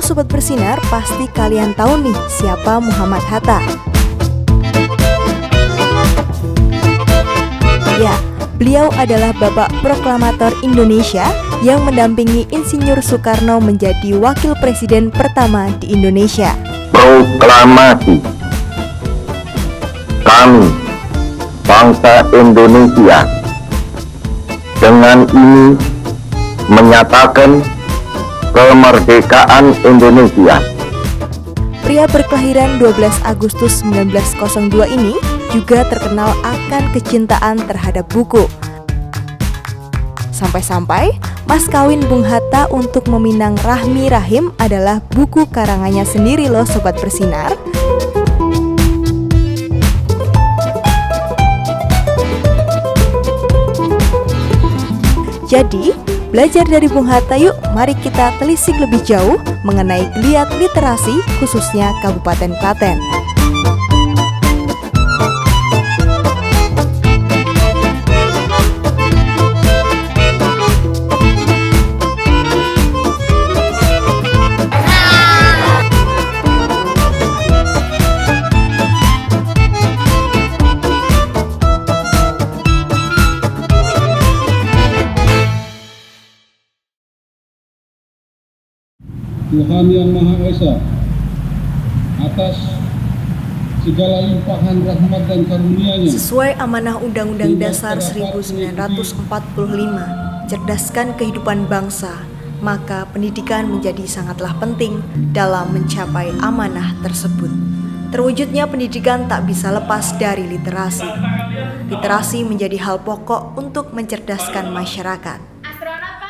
Sobat Bersinar, pasti kalian tahu nih siapa Muhammad Hatta. Ya, beliau adalah Bapak Proklamator Indonesia yang mendampingi Insinyur Soekarno menjadi Wakil Presiden pertama di Indonesia. Proklamasi. Kami, bangsa Indonesia, dengan ini menyatakan kemerdekaan Indonesia. Pria berkelahiran 12 Agustus 1902 ini juga terkenal akan kecintaan terhadap buku. Sampai-sampai mas kawin Bung Hatta untuk meminang Rahmi Rahim adalah buku karangannya sendiri loh Sobat Bersinar. Jadi, belajar dari Bung Hatta yuk, mari kita telisik lebih jauh mengenai geliat literasi khususnya Kabupaten Klaten. Tuhan Yang Maha Esa, atas segala limpahan rahmat dan karunia-Nya. Sesuai amanah Undang-Undang Dasar 1945, cerdaskan kehidupan bangsa, maka pendidikan menjadi sangatlah penting dalam mencapai amanah tersebut. Terwujudnya pendidikan tak bisa lepas dari literasi. Literasi menjadi hal pokok untuk mencerdaskan masyarakat.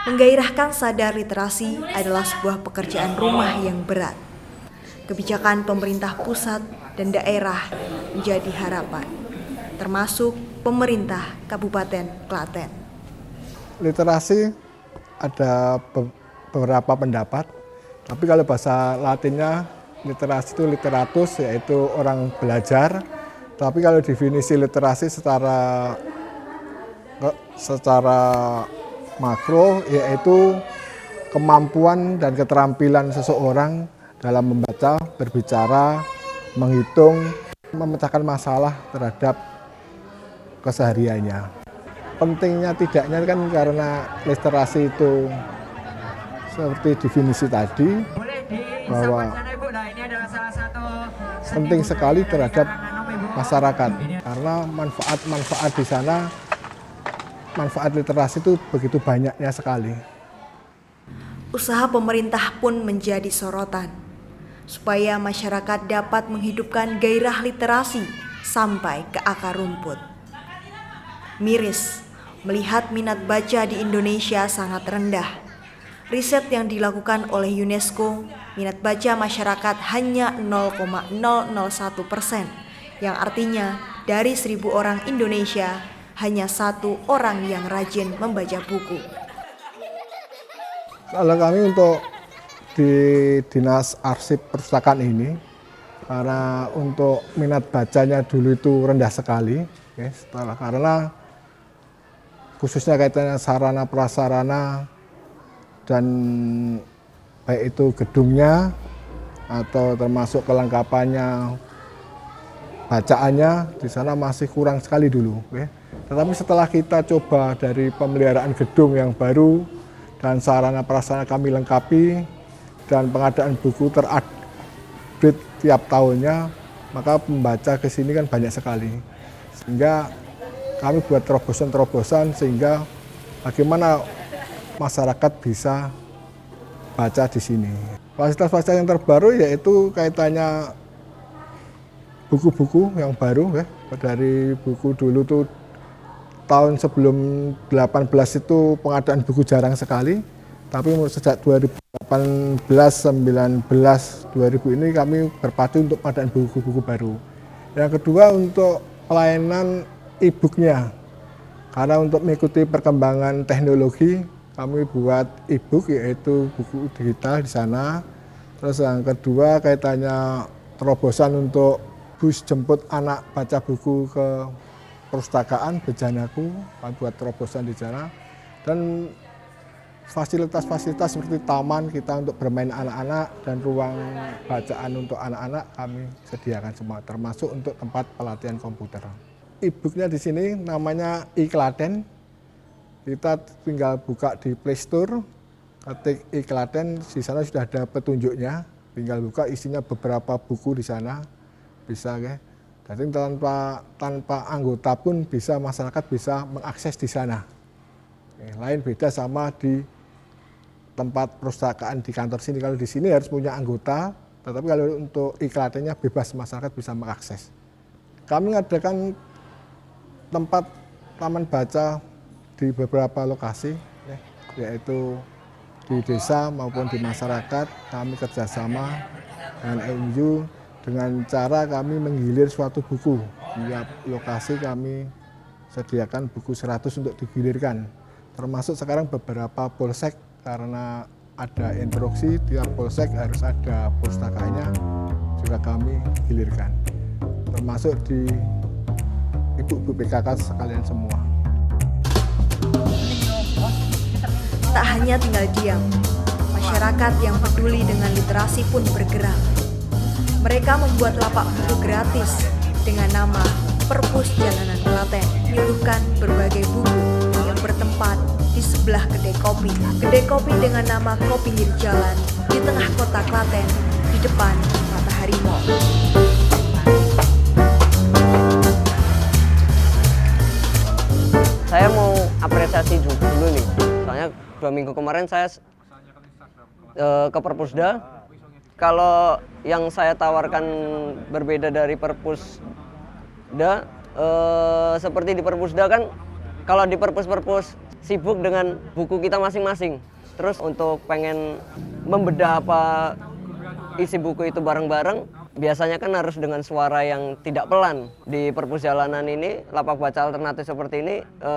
Menggairahkan sadar literasi adalah sebuah pekerjaan rumah yang berat. Kebijakan pemerintah pusat dan daerah menjadi harapan, termasuk pemerintah Kabupaten Klaten. Literasi ada beberapa pendapat, tapi kalau bahasa Latinnya literasi itu literatus, yaitu orang belajar. Tapi kalau definisi literasi secara makro, yaitu kemampuan dan keterampilan seseorang dalam membaca, berbicara, menghitung, memecahkan masalah terhadap kesehariannya. Pentingnya tidaknya kan karena literasi itu seperti definisi tadi, bahwa penting sekali terhadap masyarakat, karena manfaat-manfaat di sana, manfaat literasi itu begitu banyaknya sekali. Usaha pemerintah pun menjadi sorotan, supaya masyarakat dapat menghidupkan gairah literasi sampai ke akar rumput. Miris, melihat minat baca di Indonesia sangat rendah. Riset yang dilakukan oleh UNESCO, minat baca masyarakat hanya 0,001%, yang artinya dari 1.000 orang Indonesia, hanya 1 orang yang rajin membaca buku. Kalau kami untuk di Dinas Arsip Perpustakaan ini, karena untuk minat bacanya dulu itu rendah sekali, karena khususnya kaitannya sarana prasarana dan baik itu gedungnya atau termasuk kelengkapannya, bacaannya di sana masih kurang sekali dulu. Tetapi setelah kita coba dari pemeliharaan gedung yang baru dan sarana prasarana kami lengkapi dan pengadaan buku terupdate tiap tahunnya, maka pembaca ke sini kan banyak sekali. Sehingga kami buat terobosan-terobosan sehingga bagaimana masyarakat bisa baca di sini. Fasilitas-fasilitas yang terbaru yaitu kaitannya buku-buku yang baru, dari buku dulu tuh tahun sebelum 18 itu pengadaan buku jarang sekali, tapi sejak 2018, 19, 2000 ini kami berpacu untuk pengadaan buku-buku baru. Yang kedua untuk pelayanan e-booknya, karena untuk mengikuti perkembangan teknologi kami buat e-book yaitu buku digital di sana. Terus yang kedua kaitannya terobosan untuk bus jemput anak baca buku ke perpustakaan Bejanaku, kami buat terobosan di sana. Dan fasilitas-fasilitas seperti taman kita untuk bermain anak-anak dan ruang bacaan untuk anak-anak kami sediakan semua, termasuk untuk tempat pelatihan komputer. E-booknya di sini namanya iKlaten. Kita tinggal buka di Play Store, ketik iKlaten, di sana sudah ada petunjuknya. Tinggal buka, isinya beberapa buku di sana, bisa ya. Jadi tanpa anggota pun bisa, masyarakat bisa mengakses di sana. Lain beda sama di tempat perpustakaan di kantor sini. Kalau di sini harus punya anggota, tetapi kalau untuk iKlatennya bebas, masyarakat bisa mengakses. Kami mengadakan tempat taman baca di beberapa lokasi, yaitu di desa maupun di masyarakat. Kami kerjasama dengan MU dengan cara kami menggilir suatu buku. Tiap lokasi kami sediakan buku 100 untuk digilirkan. Termasuk sekarang beberapa polsek, karena ada instruksi tiap polsek harus ada pustakanya, juga kami gilirkan. Termasuk di ibu-ibu PKK sekalian semua. Tak hanya tinggal diam, masyarakat yang peduli dengan literasi pun bergerak. Mereka membuat lapak buku gratis dengan nama Perpus Jalanan Klaten, menyuguhkan berbagai buku yang bertempat di sebelah kedai kopi. Kedai kopi dengan nama Kopi Pinggir Jalan di tengah kota Klaten, di depan Matahari Mall. Saya mau apresiasi dulu nih, soalnya 2 minggu kemarin saya ke Perpusda. Kalau yang saya tawarkan berbeda dari Perpusda, seperti di Perpusda kan, kalau di Perpus sibuk dengan buku kita masing-masing. Terus untuk pengen membedah apa isi buku itu bareng-bareng, biasanya kan harus dengan suara yang tidak pelan. Di Perpus Jalanan ini, lapak baca alternatif seperti ini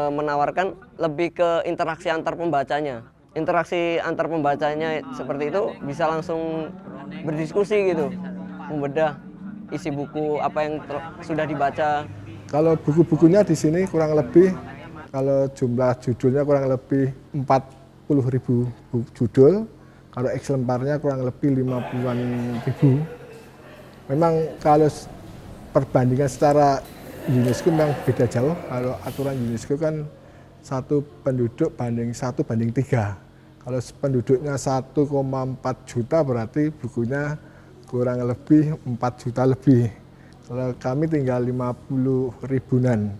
menawarkan lebih ke interaksi antar pembacanya. Interaksi antar pembacanya seperti itu bisa langsung berdiskusi gitu, membedah isi buku apa yang sudah dibaca. Kalau buku-bukunya di sini kurang lebih, kalau jumlah judulnya kurang lebih 40.000 judul, kalau eksemplarnya kurang lebih 50-an ribu. Memang kalau perbandingan secara UNESCO memang beda jauh. Kalau aturan UNESCO kan 1 penduduk banding 1 banding 3. Kalau penduduknya 1,4 juta berarti bukunya kurang lebih 4 juta lebih. Kalau kami tinggal 50 ribuan.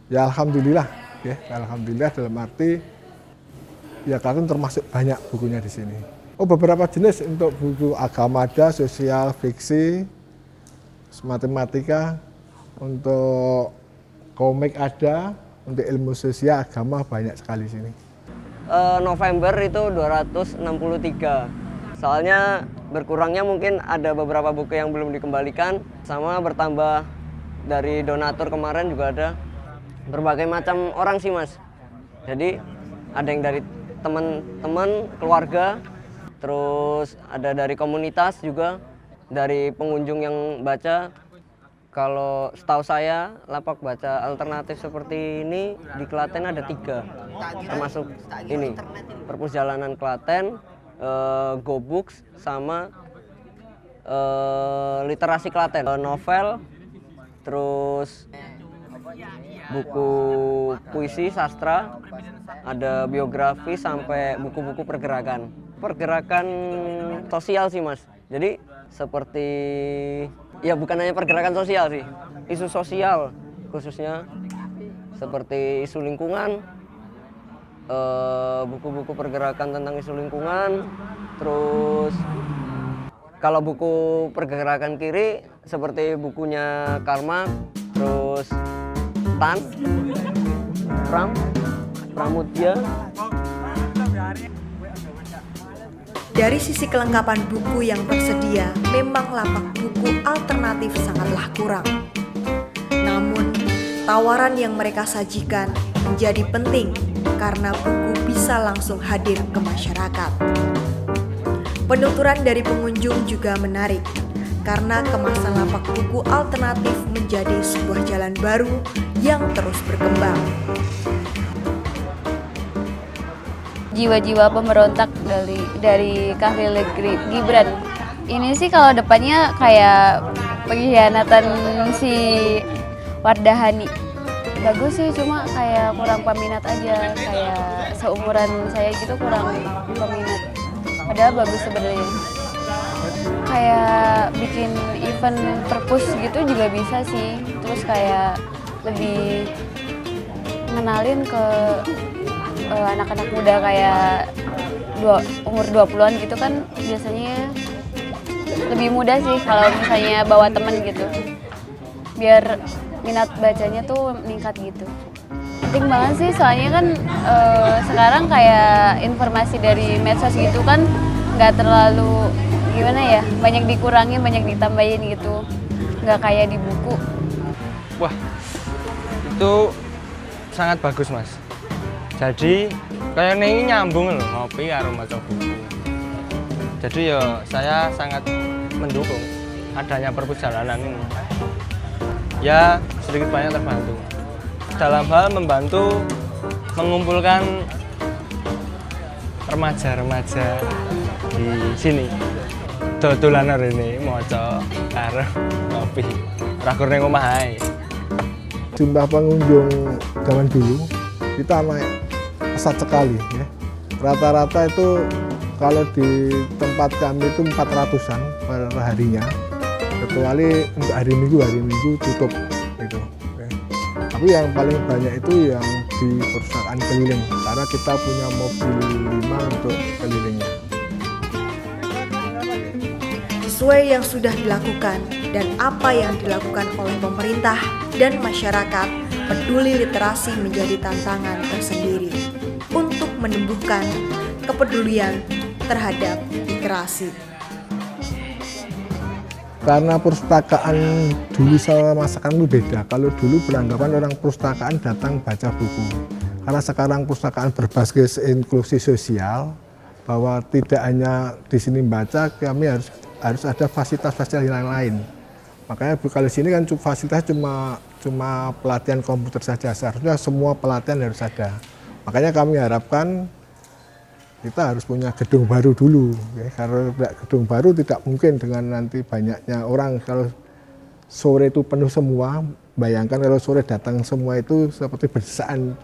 Ya alhamdulillah, ya alhamdulillah dalam arti ya Klaten termasuk banyak bukunya di sini. Oh, beberapa jenis untuk buku agama ada, sosial, fiksi, matematika, untuk komik ada, untuk ilmu sosial, agama banyak sekali sini. November itu 263. Soalnya berkurangnya mungkin ada beberapa buku yang belum dikembalikan, sama bertambah dari donatur kemarin juga ada berbagai macam orang sih Mas. Jadi ada yang dari teman-teman, keluarga, terus ada dari komunitas juga, dari pengunjung yang baca. Kalau setahu saya lapak baca alternatif seperti ini di Klaten ada 3, termasuk ini Perpus Jalanan Klaten, Go Books, sama Literasi Klaten, novel, terus buku puisi, sastra, ada biografi sampai buku-buku pergerakan sosial sih Mas. Jadi seperti ya bukan hanya pergerakan sosial sih, isu sosial khususnya seperti isu lingkungan, buku-buku pergerakan tentang isu lingkungan. Terus kalau buku pergerakan kiri seperti bukunya Karl Marx, terus Tan, Pramudya. Dari sisi kelengkapan buku yang tersedia, memang lapak buku alternatif sangatlah kurang. Namun, tawaran yang mereka sajikan menjadi penting karena buku bisa langsung hadir ke masyarakat. Penuturan dari pengunjung juga menarik, karena kemasan lapak buku alternatif menjadi sebuah jalan baru yang terus berkembang. jiwa-jiwa pemberontak dari Khalil Gibran. Ini sih kalau depannya kayak pengkhianatan si Wardahani. Bagus sih, cuma kayak kurang peminat aja, kayak seumuran saya gitu kurang peminat. Padahal bagus sebenarnya. Kayak bikin event perpus gitu juga bisa sih. Terus kayak lebih ngenalin ke anak-anak muda kayak umur 20-an gitu kan biasanya lebih mudah sih kalau misalnya bawa temen gitu. Biar minat bacanya tuh meningkat gitu. Penting banget sih, soalnya kan sekarang kayak informasi dari medsos gitu kan nggak terlalu gimana ya, banyak dikurangin, banyak ditambahin gitu, nggak kayak di buku. Wah, itu sangat bagus mas. Jadi kayak ini nyambung loh, ngopi karo maca buku. Jadi ya saya sangat mendukung adanya perpujalanan ini. Ya sedikit banyak terbantu dalam hal membantu mengumpulkan remaja-remaja di sini. Dodolan ini maca karo ngopi. Ora kurang omah ae. Jumlah pengunjung zaman dulu kita naik pesat sekali ya. Rata-rata itu kalau di tempat kami itu 400-an per harinya. Kecuali untuk hari Minggu tutup gitu. Ya. Tapi yang paling banyak itu yang di perpustakaan keliling karena kita punya mobil 5 untuk kelilingnya. Sesuai yang sudah dilakukan dan apa yang dilakukan oleh pemerintah dan masyarakat, peduli literasi menjadi tantangan tersendiri untuk menumbuhkan kepedulian terhadap literasi. Karena perpustakaan dulu sama masa sekarang itu beda. Kalau dulu beranggapan orang perpustakaan datang baca buku. Karena sekarang perpustakaan berbasis inklusi sosial, bahwa tidak hanya di sini baca, kami harus ada fasilitas-fasilitas yang lain. Makanya kalau di sini kan fasilitas cuma pelatihan komputer saja. Seharusnya semua pelatihan harus ada. Makanya kami harapkan kita harus punya gedung baru dulu. Ya. Kalau gedung baru tidak mungkin dengan nanti banyaknya orang. Kalau sore itu penuh semua, bayangkan kalau sore datang semua itu seperti berdesaan,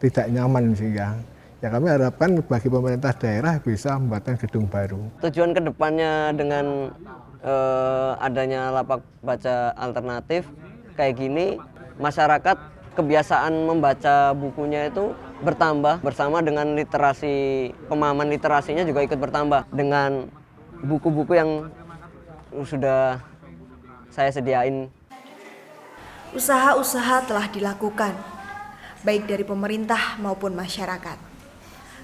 tidak nyaman sehingga. Ya kami harapkan bagi pemerintah daerah bisa membuatkan gedung baru. Tujuan kedepannya dengan adanya lapak baca alternatif kayak gini, masyarakat kebiasaan membaca bukunya itu bertambah bersama dengan literasi, pemahaman literasinya juga ikut bertambah dengan buku-buku yang sudah saya sediain. Usaha-usaha telah dilakukan, baik dari pemerintah maupun masyarakat.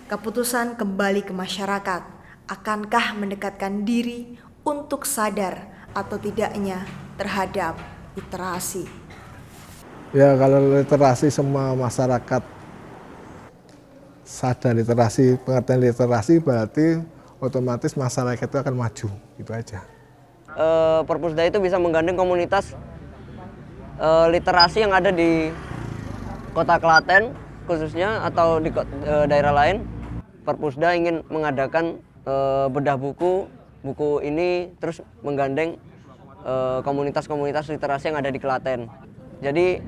Keputusan kembali ke masyarakat, akankah mendekatkan diri untuk sadar atau tidaknya terhadap literasi? Ya kalau literasi semua masyarakat sadar literasi, pengertian literasi berarti otomatis masyarakat itu akan maju, gitu aja. Perpusda itu bisa menggandeng komunitas literasi yang ada di Kota Klaten khususnya atau di daerah lain. Perpusda ingin mengadakan bedah buku ini terus menggandeng komunitas-komunitas literasi yang ada di Klaten. Jadi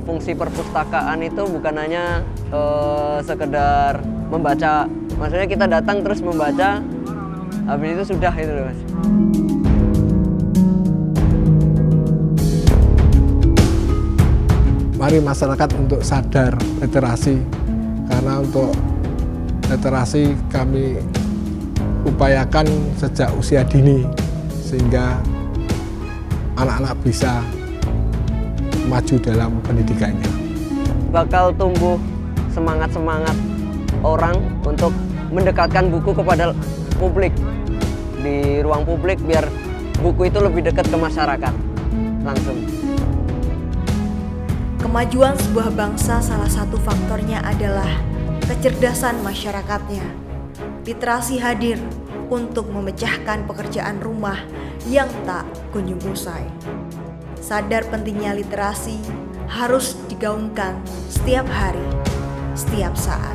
fungsi perpustakaan itu bukan hanya sekedar membaca, maksudnya kita datang terus membaca, habis itu sudah itu loh mas. Mari masyarakat untuk sadar literasi, karena untuk literasi kami upayakan sejak usia dini sehingga anak-anak bisa maju dalam pendidikannya. Bakal tumbuh semangat-semangat orang untuk mendekatkan buku kepada publik, di ruang publik biar buku itu lebih dekat ke masyarakat langsung. Kemajuan sebuah bangsa salah satu faktornya adalah kecerdasan masyarakatnya. Literasi hadir untuk memecahkan pekerjaan rumah yang tak kunjung usai. Sadar pentingnya literasi harus digaungkan setiap hari, setiap saat.